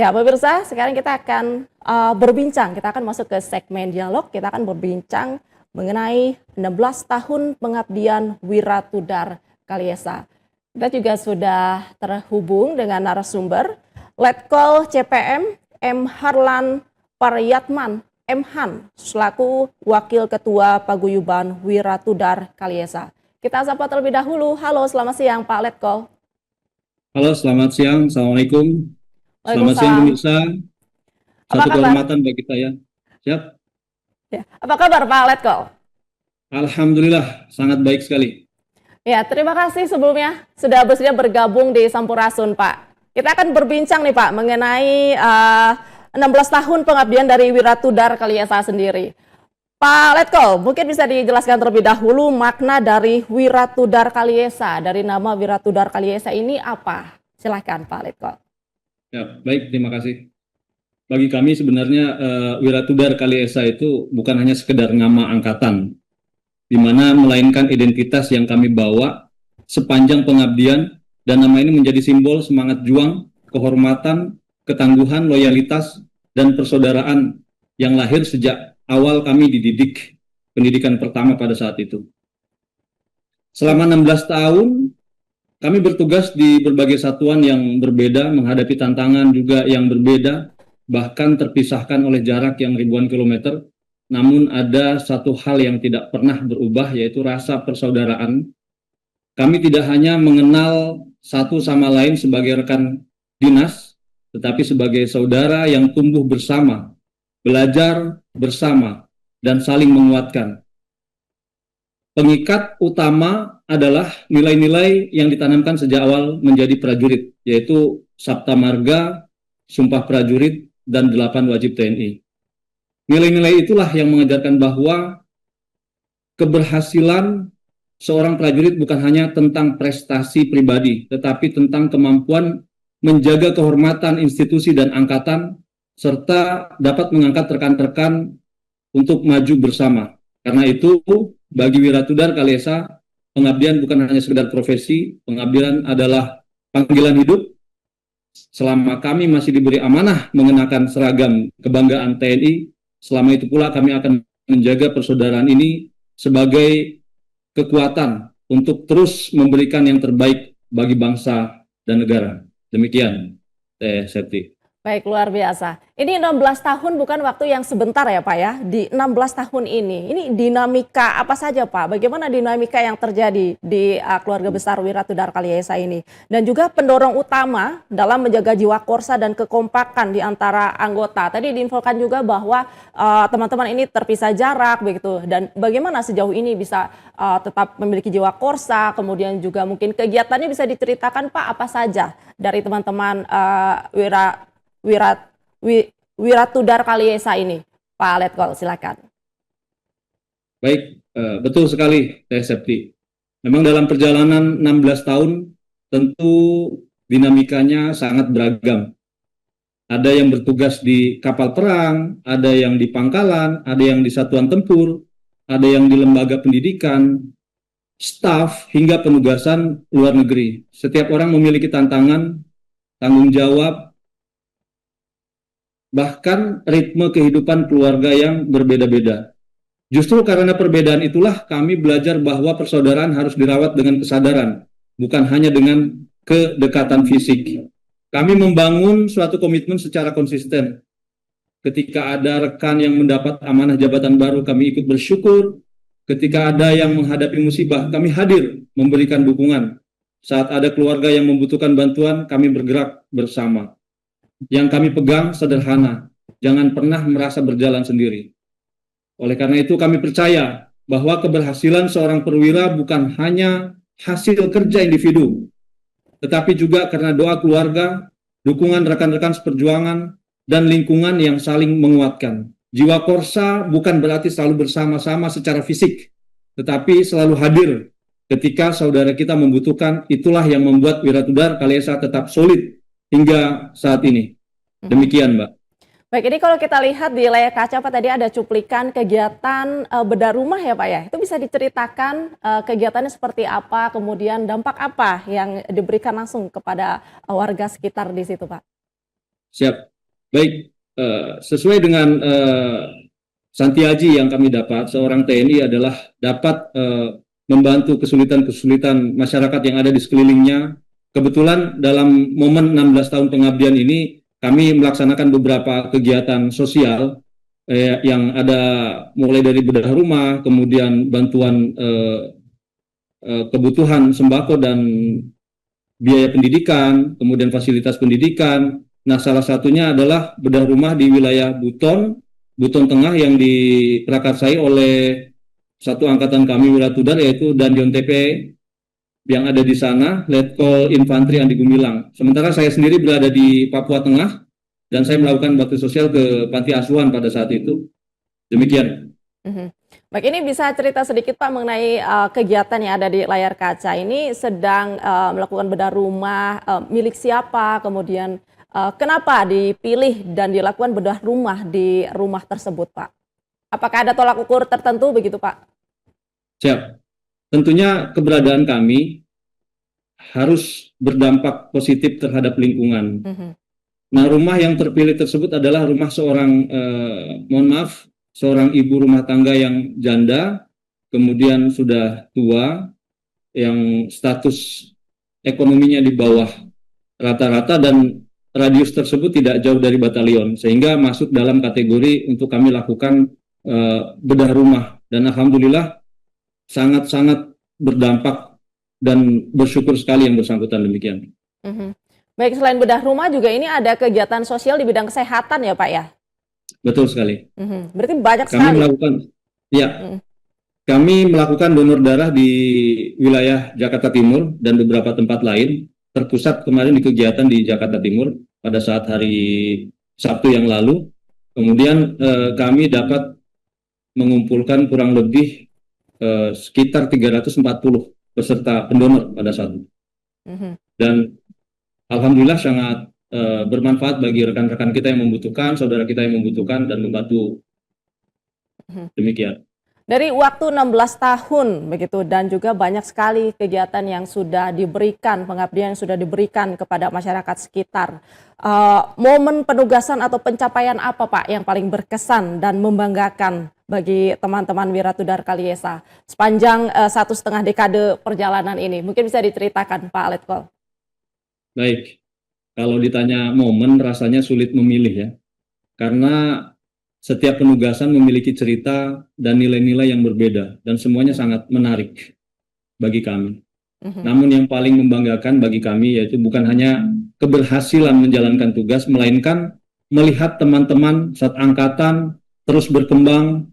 Ya, pemirsa, sekarang kita akan berbincang. Kita akan masuk ke segmen dialog. Kita akan berbincang mengenai 16 tahun pengabdian Wiratudar Kalyasa. Kita juga sudah terhubung dengan narasumber Letkol CPM M. Harlan Paryatman M. Han selaku Wakil Ketua Paguyuban Wiratudar Kalyasa. Kita sapa terlebih dahulu. Halo, selamat siang Pak Letkol. Halo, selamat siang. Assalamualaikum. Selamat siang Waalaikumsalam. pemirsa. Apa Satu kabar? kehormatan bagi saya. Siap. Ya. Apa kabar Pak Letkol? Alhamdulillah, sangat baik sekali. Ya, terima kasih sebelumnya sudah bersedia bergabung di Sampurasun, Pak. Kita akan berbincang nih, Pak, mengenai 16 tahun pengabdian dari Wiratudar Kalyasa sendiri. Pak Letkol, mungkin bisa dijelaskan terlebih dahulu makna dari Wiratudar Kalyasa, dari nama Wiratudar Kalyasa ini apa? Silahkan, Pak Letkol. Ya, baik, terima kasih. Bagi kami sebenarnya Wiratudar Kalyasa itu bukan hanya sekedar nama angkatan, di mana melainkan identitas yang kami bawa sepanjang pengabdian, dan nama ini menjadi simbol semangat juang, kehormatan, ketangguhan, loyalitas, dan persaudaraan yang lahir sejak awal kami dididik pendidikan pertama pada saat itu. Selama 16 tahun, kami bertugas di berbagai satuan yang berbeda, menghadapi tantangan juga yang berbeda, bahkan terpisahkan oleh jarak yang ribuan kilometer. Namun ada satu hal yang tidak pernah berubah, yaitu rasa persaudaraan. Kami tidak hanya mengenal satu sama lain sebagai rekan dinas, tetapi sebagai saudara yang tumbuh bersama, belajar bersama, dan saling menguatkan. Pengikat utama adalah nilai-nilai yang ditanamkan sejak awal menjadi prajurit, yaitu Sabta Marga, Sumpah Prajurit, dan 8 wajib TNI. Nilai-nilai itulah yang mengajarkan bahwa keberhasilan seorang prajurit bukan hanya tentang prestasi pribadi, tetapi tentang kemampuan menjaga kehormatan institusi dan angkatan, serta dapat mengangkat rekan-rekan untuk maju bersama. Karena itu, bagi Wiratudar Kalyasa, pengabdian bukan hanya sekedar profesi, pengabdian adalah panggilan hidup. Selama kami masih diberi amanah mengenakan seragam kebanggaan TNI, selama itu pula kami akan menjaga persaudaraan ini sebagai kekuatan untuk terus memberikan yang terbaik bagi bangsa dan negara. Demikian, Teh Septi. Baik, luar biasa. Ini 16 tahun bukan waktu yang sebentar ya Pak ya. Di 16 tahun ini dinamika apa saja Pak? Bagaimana dinamika yang terjadi di keluarga besar Wiratudar Kalyasa ini? Dan juga pendorong utama dalam menjaga jiwa korsa dan kekompakan di antara anggota. Tadi diinfokan juga bahwa teman-teman ini terpisah jarak begitu. Dan bagaimana sejauh ini bisa tetap memiliki jiwa korsa, kemudian juga mungkin kegiatannya bisa diceritakan Pak apa saja dari teman-teman Wiratudar Kalyasa ini, Pak Letkol, silakan. Baik, betul sekali, Teh Septi. Memang dalam perjalanan 16 tahun, tentu dinamikanya sangat beragam. Ada yang bertugas di kapal perang, ada yang di pangkalan, ada yang di satuan tempur, ada yang di lembaga pendidikan, staf, hingga penugasan luar negeri. Setiap orang memiliki tantangan, tanggung jawab, bahkan ritme kehidupan keluarga yang berbeda-beda. Justru karena perbedaan itulah kami belajar bahwa persaudaraan harus dirawat dengan kesadaran, bukan hanya dengan kedekatan fisik. Kami membangun suatu komitmen secara konsisten. Ketika ada rekan yang mendapat amanah jabatan baru, kami ikut bersyukur. Ketika ada yang menghadapi musibah, kami hadir memberikan dukungan. Saat ada keluarga yang membutuhkan bantuan, kami bergerak bersama. Yang kami pegang sederhana, jangan pernah merasa berjalan sendiri. Oleh karena itu kami percaya bahwa keberhasilan seorang perwira bukan hanya hasil kerja individu, tetapi juga karena doa keluarga, dukungan rekan-rekan seperjuangan, dan lingkungan yang saling menguatkan. Jiwa korsa bukan berarti selalu bersama-sama secara fisik, tetapi selalu hadir ketika saudara kita membutuhkan. Itulah yang membuat Wiratudar Kalyasa tetap solid hingga saat ini. Demikian, Mbak. Baik, ini kalau kita lihat di layar kaca Pak tadi ada cuplikan kegiatan bedah rumah ya Pak ya. Itu bisa diceritakan kegiatannya seperti apa, kemudian dampak apa yang diberikan langsung kepada warga sekitar di situ Pak? Siap. Baik, sesuai dengan Santiaji yang kami dapat, seorang TNI adalah dapat membantu kesulitan-kesulitan masyarakat yang ada di sekelilingnya. Kebetulan dalam momen 16 tahun pengabdian ini, kami melaksanakan beberapa kegiatan sosial yang ada mulai dari bedah rumah, kemudian bantuan kebutuhan sembako dan biaya pendidikan, kemudian fasilitas pendidikan. Nah, salah satunya adalah bedah rumah di wilayah Buton Tengah yang diprakarsai oleh satu angkatan kami Wiratudar, yaitu Danjon TP yang ada di sana, Letkol Infantri Andi Gumilang. Sementara saya sendiri berada di Papua Tengah dan saya melakukan bakti sosial ke panti asuhan pada saat itu. Demikian. Baik, ini bisa cerita sedikit Pak mengenai kegiatan yang ada di layar kaca ini sedang melakukan bedah rumah milik siapa, kemudian kenapa dipilih dan dilakukan bedah rumah di rumah tersebut Pak? Apakah ada tolak ukur tertentu begitu Pak? Siap. Tentunya keberadaan kami harus berdampak positif terhadap lingkungan. Nah, rumah yang terpilih tersebut adalah rumah seorang, seorang ibu rumah tangga yang janda, kemudian sudah tua, yang status ekonominya di bawah rata-rata dan radius tersebut tidak jauh dari batalion, sehingga masuk dalam kategori untuk kami lakukan bedah rumah. Dan alhamdulillah sangat-sangat berdampak dan bersyukur sekali yang bersangkutan demikian. Baik, selain bedah rumah juga ini ada kegiatan sosial di bidang kesehatan ya Pak ya? Betul sekali. Berarti banyak Kami sekali. melakukan, ya, kami melakukan donor darah di wilayah Jakarta Timur dan beberapa tempat lain. Terpusat kemarin di kegiatan di Jakarta Timur pada saat hari Sabtu yang lalu. Kemudian kami dapat mengumpulkan kurang lebih sekitar 340 peserta pendonor pada saat itu. Dan alhamdulillah sangat bermanfaat bagi rekan-rekan kita yang membutuhkan, saudara kita yang membutuhkan, dan membantu. Demikian. Dari waktu 16 tahun begitu dan juga banyak sekali kegiatan yang sudah diberikan, pengabdian yang sudah diberikan kepada masyarakat sekitar. Momen penugasan atau pencapaian apa Pak yang paling berkesan dan membanggakan bagi teman-teman Wiratudar Kaliesa sepanjang 1,5 dekade perjalanan ini? Mungkin bisa diceritakan Pak Letkol. Baik, kalau ditanya momen rasanya sulit memilih ya, karena setiap penugasan memiliki cerita dan nilai-nilai yang berbeda dan semuanya sangat menarik bagi kami. Namun yang paling membanggakan bagi kami yaitu bukan hanya keberhasilan menjalankan tugas, melainkan melihat teman-teman saat angkatan terus berkembang,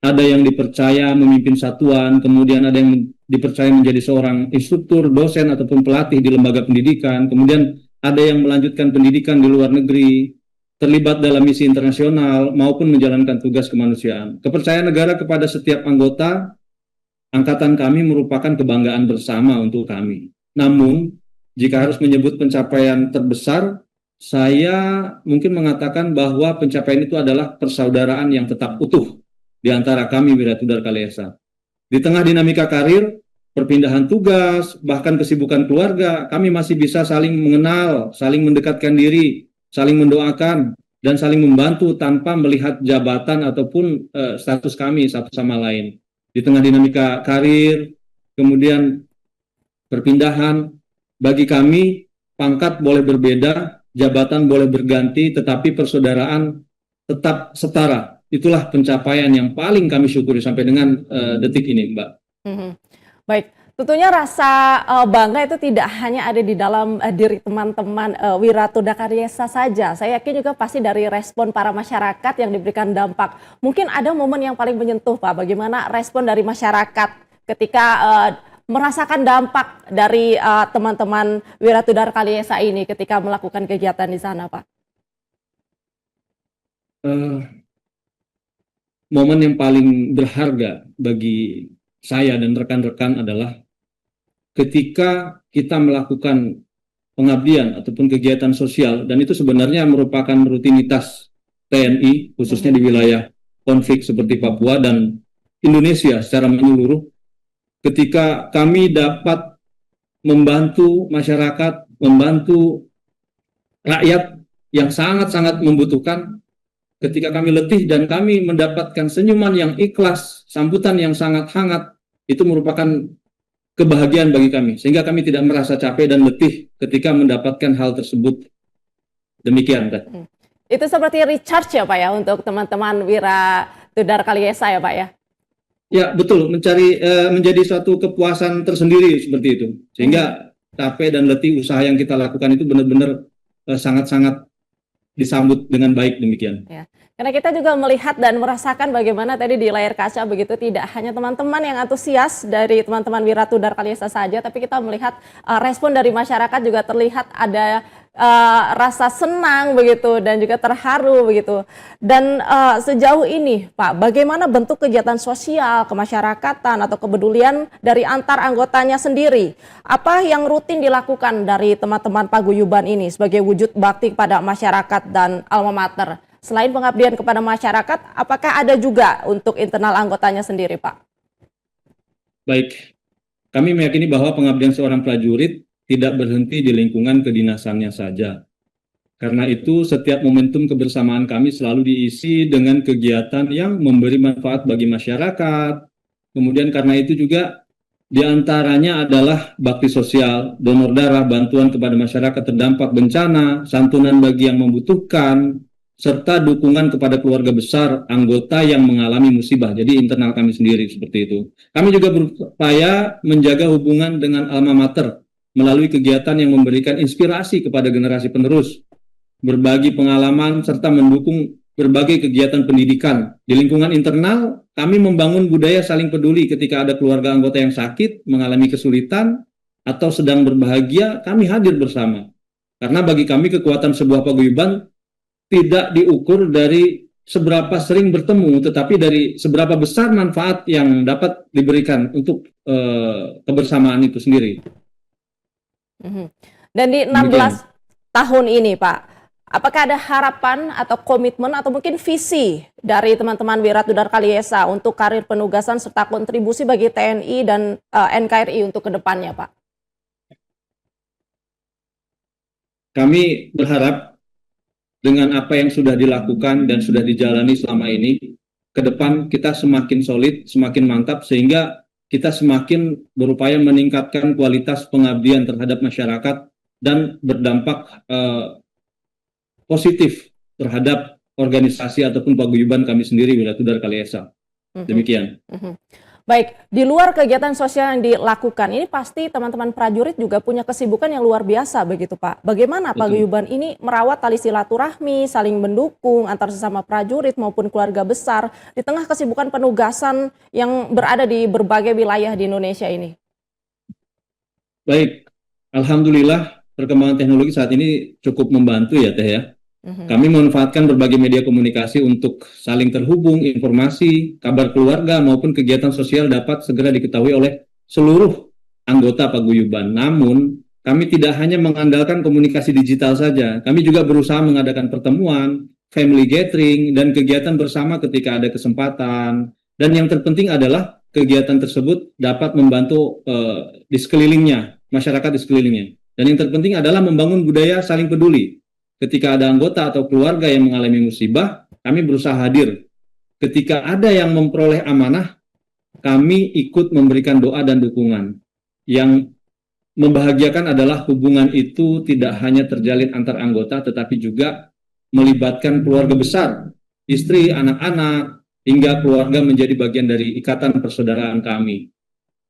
ada yang dipercaya memimpin satuan, kemudian ada yang dipercaya menjadi seorang instruktur, dosen ataupun pelatih di lembaga pendidikan, kemudian ada yang melanjutkan pendidikan di luar negeri, terlibat dalam misi internasional maupun menjalankan tugas kemanusiaan. Kepercayaan negara kepada setiap anggota angkatan kami merupakan kebanggaan bersama untuk kami. Namun, jika harus menyebut pencapaian terbesar, saya mungkin mengatakan bahwa pencapaian itu adalah persaudaraan yang tetap utuh di antara kami Wiratudar Kaliesa. Di tengah dinamika karir, perpindahan tugas, bahkan kesibukan keluarga, kami masih bisa saling mengenal, saling mendekatkan diri, saling mendoakan, dan saling membantu tanpa melihat jabatan ataupun status kami satu sama lain. Di tengah dinamika karir, kemudian perpindahan, bagi kami pangkat boleh berbeda, jabatan boleh berganti, tetapi persaudaraan tetap setara. Itulah pencapaian yang paling kami syukuri sampai dengan detik ini, Mbak. Baik. Tentunya rasa bangga itu tidak hanya ada di dalam diri teman-teman Wiratudar Kaliesa saja. Saya yakin juga pasti dari respon para masyarakat yang diberikan dampak. Mungkin ada momen yang paling menyentuh Pak, bagaimana respon dari masyarakat ketika merasakan dampak dari teman-teman Wiratudar Kaliesa ini ketika melakukan kegiatan di sana Pak? Momen yang paling berharga bagi saya dan rekan-rekan adalah ketika kita melakukan pengabdian ataupun kegiatan sosial, dan itu sebenarnya merupakan rutinitas TNI, khususnya di wilayah konflik seperti Papua dan Indonesia secara menyeluruh, ketika kami dapat membantu masyarakat, membantu rakyat yang sangat-sangat membutuhkan. Ketika kami letih dan kami mendapatkan senyuman yang ikhlas, sambutan yang sangat hangat, itu merupakan kebahagiaan bagi kami, sehingga kami tidak merasa capek dan letih ketika mendapatkan hal tersebut. Demikian, Teh. Itu seperti recharge ya Pak ya untuk teman-teman Wiratudar Kalyasa ya Pak ya? Ya, betul, menjadi suatu kepuasan tersendiri seperti itu. Sehingga capek dan letih usaha yang kita lakukan itu benar-benar sangat-sangat disambut dengan baik, demikian. Ya. Karena kita juga melihat dan merasakan bagaimana tadi di layar kaca begitu, tidak hanya teman-teman yang antusias dari teman-teman Wiratudar Kalyasa saja, tapi kita melihat respon dari masyarakat juga terlihat ada rasa senang begitu dan juga terharu begitu. Dan sejauh ini Pak, bagaimana bentuk kegiatan sosial kemasyarakatan atau kepedulian dari antar anggotanya sendiri? Apa yang rutin dilakukan dari teman-teman paguyuban ini sebagai wujud bakti kepada masyarakat dan alma mater? Selain pengabdian kepada masyarakat, apakah ada juga untuk internal anggotanya sendiri, Pak? Baik, kami meyakini bahwa pengabdian seorang prajurit tidak berhenti di lingkungan kedinasannya saja. Karena itu, setiap momentum kebersamaan kami selalu diisi dengan kegiatan yang memberi manfaat bagi masyarakat. Kemudian karena itu juga diantaranya adalah bakti sosial, donor darah, bantuan kepada masyarakat terdampak bencana, santunan bagi yang membutuhkan, serta dukungan kepada keluarga besar anggota yang mengalami musibah. Jadi internal kami sendiri seperti itu. Kami juga berupaya menjaga hubungan dengan alma mater melalui kegiatan yang memberikan inspirasi kepada generasi penerus, berbagi pengalaman, serta mendukung berbagai kegiatan pendidikan. Di lingkungan internal, kami membangun budaya saling peduli ketika ada keluarga anggota yang sakit, mengalami kesulitan, atau sedang berbahagia, kami hadir bersama. Karena bagi kami kekuatan sebuah paguyuban tidak diukur dari seberapa sering bertemu, tetapi dari seberapa besar manfaat yang dapat diberikan untuk kebersamaan itu sendiri. Dan di 16 tahun ini, Pak, apakah ada harapan atau komitmen atau mungkin visi dari teman-teman Wiratudar Kalyasa untuk karir penugasan serta kontribusi bagi TNI dan NKRI untuk kedepannya, Pak? Kami berharap dengan apa yang sudah dilakukan dan sudah dijalani selama ini, ke depan kita semakin solid, semakin mantap, sehingga kita semakin berupaya meningkatkan kualitas pengabdian terhadap masyarakat dan berdampak positif terhadap organisasi ataupun paguyuban kami sendiri, Wiratudar Kalyasa. Demikian. Baik, di luar kegiatan sosial yang dilakukan, ini pasti teman-teman prajurit juga punya kesibukan yang luar biasa begitu Pak. Bagaimana paguyuban ini merawat tali silaturahmi, saling mendukung antar sesama prajurit maupun keluarga besar di tengah kesibukan penugasan yang berada di berbagai wilayah di Indonesia ini? Baik, alhamdulillah perkembangan teknologi saat ini cukup membantu ya Teh ya. Kami memanfaatkan berbagai media komunikasi untuk saling terhubung, informasi, kabar keluarga maupun kegiatan sosial dapat segera diketahui oleh seluruh anggota paguyuban. Namun, kami tidak hanya mengandalkan komunikasi digital saja, kami juga berusaha mengadakan pertemuan, family gathering, dan kegiatan bersama ketika ada kesempatan. Dan yang terpenting adalah kegiatan tersebut dapat membantu di sekelilingnya, masyarakat di sekelilingnya. Dan yang terpenting adalah membangun budaya saling peduli. Ketika ada anggota atau keluarga yang mengalami musibah, kami berusaha hadir. Ketika ada yang memperoleh amanah, kami ikut memberikan doa dan dukungan. Yang membahagiakan adalah hubungan itu tidak hanya terjalin antar anggota, tetapi juga melibatkan keluarga besar, istri, anak-anak, hingga keluarga menjadi bagian dari ikatan persaudaraan kami.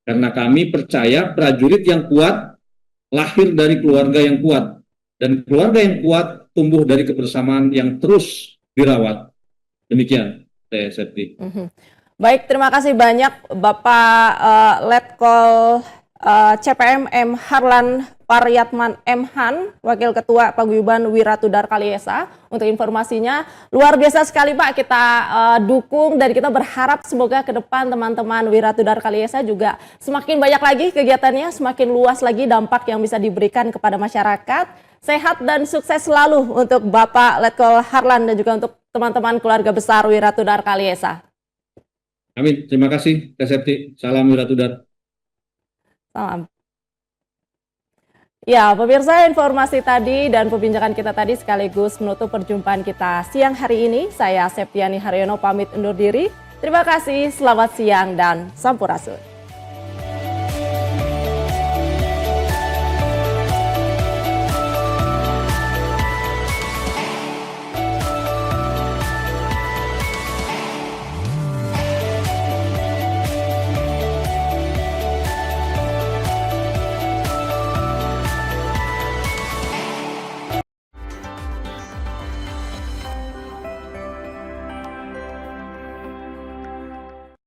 Karena kami percaya prajurit yang kuat lahir dari keluarga yang kuat. Dan keluarga yang kuat tumbuh dari kebersamaan yang terus dirawat. Demikian, Teh Septi. Baik, terima kasih banyak Bapak Letkol CPM M. Harlan Paryatman M. Han, Wakil Ketua Paguyuban Wiratudar Kalyasa. Untuk informasinya, luar biasa sekali Pak, kita dukung dan kita berharap semoga ke depan teman-teman Wiratudar Kalyasa juga semakin banyak lagi kegiatannya, semakin luas lagi dampak yang bisa diberikan kepada masyarakat. Sehat dan sukses selalu untuk Bapak Letkol Harlan dan juga untuk teman-teman keluarga besar Wiratudar Kalyasa. Amin. Terima kasih, Teh Septi. Salam Wiratudar. Salam. Ya, pemirsa, informasi tadi dan perbincangan kita tadi sekaligus menutup perjumpaan kita siang hari ini. Saya Septiani Haryono pamit undur diri. Terima kasih, selamat siang dan sampurasun.